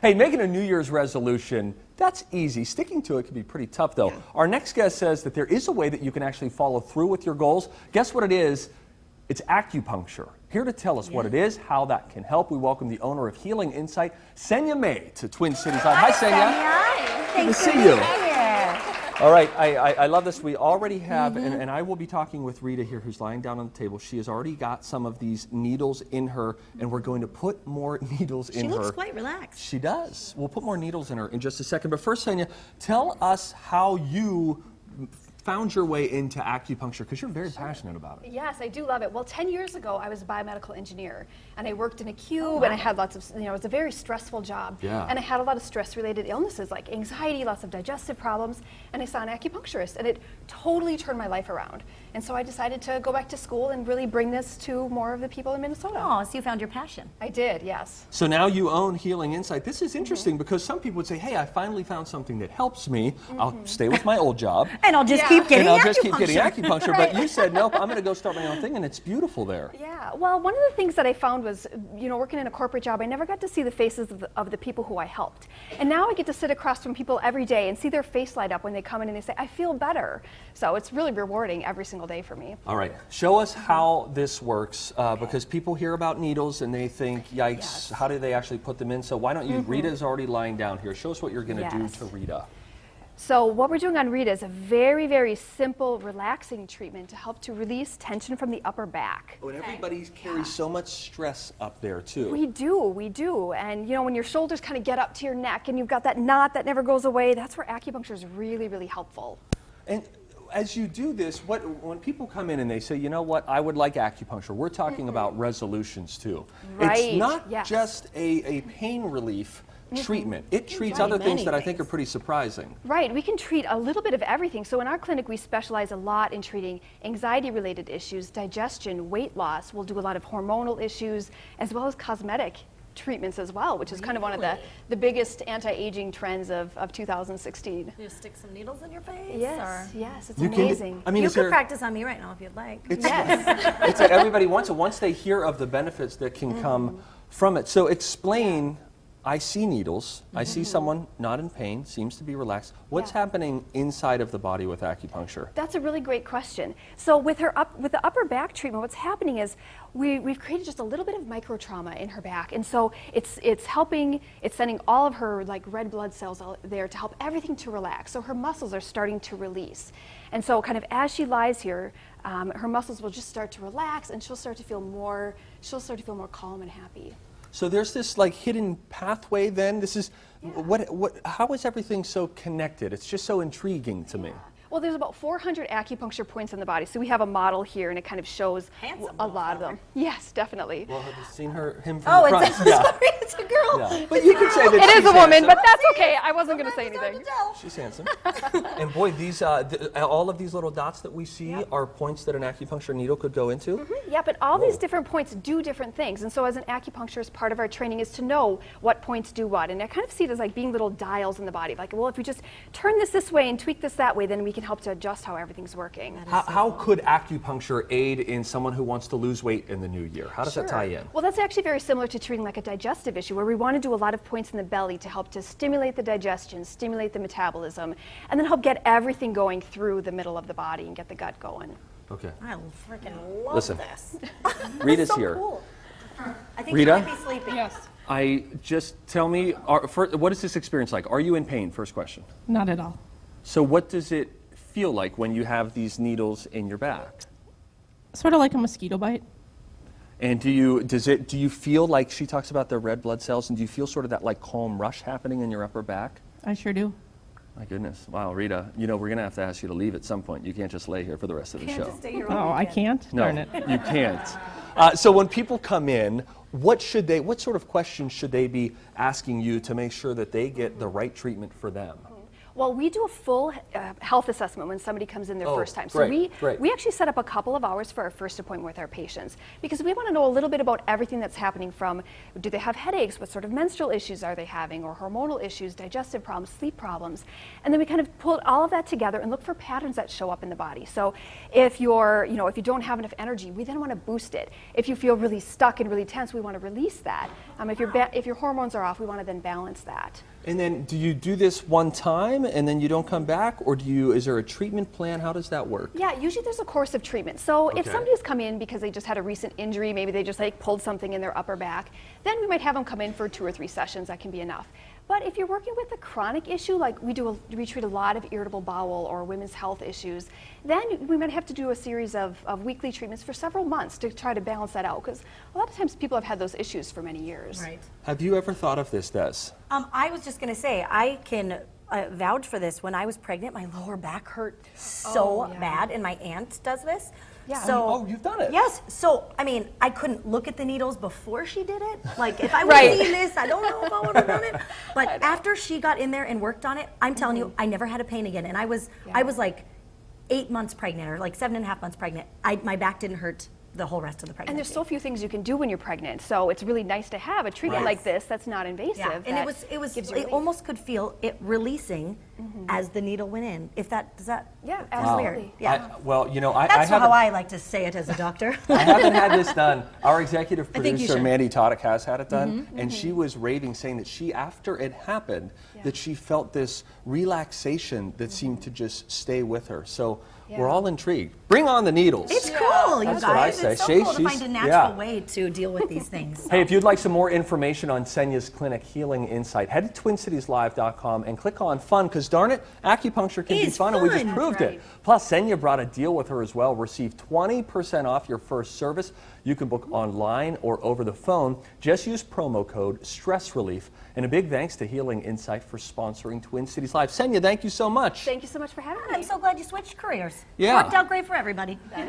Hey, making a New Year's resolution, that's easy. Sticking to it can be pretty tough, though. Yeah. Our next guest says that there is a way that you can actually follow through with your goals. Guess what it is? It's acupuncture. Here to tell us what it is, how that can help, we welcome the owner of Healing Insight, Senia Mae, to Twin Cities Live. Hi, Senia. Good to see you. All right, I love this. We already have, and I will be talking with Rita here, who's lying down on the table. She has already got some of these needles in her, and we're going to put more needles in her. She looks quite relaxed. She does. We'll put more needles in her in just a second. But first, Senia, tell us how you found your way into acupuncture, because you're very passionate about it. Yes, I do love it. Well, 10 years ago, I was a biomedical engineer, and I worked in a cube, and I had lots of, it was a very stressful job. Yeah. And I had a lot of stress-related illnesses, like anxiety, lots of digestive problems, and I saw an acupuncturist, and it totally turned my life around. And so I decided to go back to school and really bring this to more of the people in Minnesota. Oh, so you found your passion. I did, yes. So now you own Healing Insight. This is interesting because some people would say, hey, I finally found something that helps me. I'll stay with my old job. And I'll just keep getting acupuncture. But you said, nope, I'm going to go start my own thing, and it's beautiful there. Yeah, well, one of the things that I found was, working in a corporate job, I never got to see the faces of the people who I helped. And now I get to sit across from people every day and see their face light up when they come in and they say, I feel better. So it's really rewarding every single day for me. All right, show us how this works, because people hear about needles and they think, yikes, how do they actually put them in? So why don't you, Rita's already lying down here. Show us what you're going to do to Rita. So what we're doing on Rita is a very, very simple, relaxing treatment to help to release tension from the upper back. Oh, and everybody carries so much stress up there, too. We do. And, when your shoulders kind of get up to your neck and you've got that knot that never goes away, that's where acupuncture is really, really helpful. And as you do this, when people come in and they say, you know what, I would like acupuncture, we're talking about resolutions, too. Right. It's not just a pain relief treatment. It treats other things that I think are pretty surprising. Right, we can treat a little bit of everything. So in our clinic, we specialize a lot in treating anxiety-related issues, digestion, weight loss. We'll do a lot of hormonal issues, as well as cosmetic treatments as well, which is kind of one of the biggest anti-aging trends of 2016. You stick some needles in your face? Yes, it's amazing. You could practice on me right now if you'd like. Yes. It's like everybody wants it once they hear of the benefits that can come from it. So explain. I see needles. I see someone not in pain, seems to be relaxed. What's happening inside of the body with acupuncture? That's a really great question. So with the upper back treatment, what's happening is we've created just a little bit of micro trauma in her back, and so it's sending all of her red blood cells out there to help everything to relax. So her muscles are starting to release, and so kind of as she lies here, her muscles will just start to relax, and she'll start to feel more calm and happy. So there's this hidden pathway then? This is, how is everything so connected? It's just so intriguing to me. Well, there's about 400 acupuncture points in the body. So we have a model here, and it kind of shows a lot of them. Yes, definitely. Well, have you seen him from the front? Sorry, it's a girl. Yeah. But you could say that it is a woman, handsome. but that's okay. I wasn't going to say anything. She's handsome. And boy, these all of these little dots that we see are points that an acupuncture needle could go into? Yeah, but all these different points do different things. And so as an acupuncturist, part of our training is to know what points do what. And I kind of see it as being little dials in the body. Well, if we just turn this way and tweak this that way, then we can help to adjust how everything's working. How could acupuncture aid in someone who wants to lose weight in the new year? How does that tie in? Well, that's actually very similar to treating a digestive issue, where we want to do a lot of points in the belly to help to stimulate the digestion, stimulate the metabolism, and then help get everything going through the middle of the body and get the gut going. Okay. I freaking love this. Rita's so here. Cool. I think Rita? you might be sleeping. Yes. Just tell me, what is this experience like? Are you in pain? First question. Not at all. So what does it feel like when you have these needles in your back? Sort of like a mosquito bite. And do you feel like, she talks about the red blood cells, and do you feel sort of that calm rush happening in your upper back? I sure do. My goodness. Wow, Rita, we're going to have to ask you to leave at some point. You can't just lay here for the rest of the show. Just stay here Oh, I can't? No, Darn it. you can't. So when people come in, what sort of questions should they be asking you to make sure that they get the right treatment for them? Well, we do a full health assessment when somebody comes in their first time. So great. we actually set up a couple of hours for our first appointment with our patients, because we want to know a little bit about everything that's happening, from do they have headaches, what sort of menstrual issues are they having, or hormonal issues, digestive problems, sleep problems. And then we kind of pull all of that together and look for patterns that show up in the body. So if if you don't have enough energy, we then want to boost it. If you feel really stuck and really tense, we want to release that. If your hormones are off, we want to then balance that. And then do you do this one time and then you don't come back, or is there a treatment plan? How does that work? Yeah, usually there's a course of treatment. So if Okay. somebody's come in because they just had a recent injury, maybe they just like pulled something in their upper back, then we might have them come in for 2 or 3 sessions. That can be enough. But if you're working with a chronic issue, like we treat a lot of irritable bowel or women's health issues, then we might have to do a series of weekly treatments for several months to try to balance that out. Because a lot of times people have had those issues for many years. Right. Have you ever thought of this, Des? I was just going to say, I can vouch for this. When I was pregnant, my lower back hurt so bad, and my aunt does this. Yeah. So, You've done it. Yes. So, I mean, I couldn't look at the needles before she did it. Like, if I would Right. have seen this, I don't know if I would have done it. But after she got in there and worked on it, I'm telling you, I never had a pain again. And I was like 8 months pregnant, or like 7.5 months pregnant. My back didn't hurt the whole rest of the pregnancy. And there's so few things you can do when you're pregnant, so it's really nice to have a treatment Right. like this that's not invasive. Yeah, and that it was gives you it relief. almost could feel it releasing as the needle went in. If that does that Yeah, that's absolutely. weird. Yeah. I That's haven't, how I like to say it as a doctor. I haven't had this done. Our executive I think you producer, should. Mandy Todick, has had it done, and she was raving, saying that after it happened, that she felt this relaxation that seemed to just stay with her. So we're all intrigued. Bring on the needles. It's cool, you That's guys. what I say. It's so She- cool to she's- find a natural yeah. way to deal with these things. Hey, if you'd like some more information on Senia's clinic, Healing Insight, head to TwinCitiesLive.com and click on fun, because darn it, acupuncture can be It's fun, and we just fun. proved That's it. right. Plus, Senia brought a deal with her as well. Receive 20% off your first service. You can book online or over the phone. Just use promo code STRESSRELIEF. And a big thanks to Healing Insight for sponsoring Twin Cities Live. Senia, thank you so much. Thank you so much for having me. I'm so glad you switched careers. Yeah. Worked out great for everybody.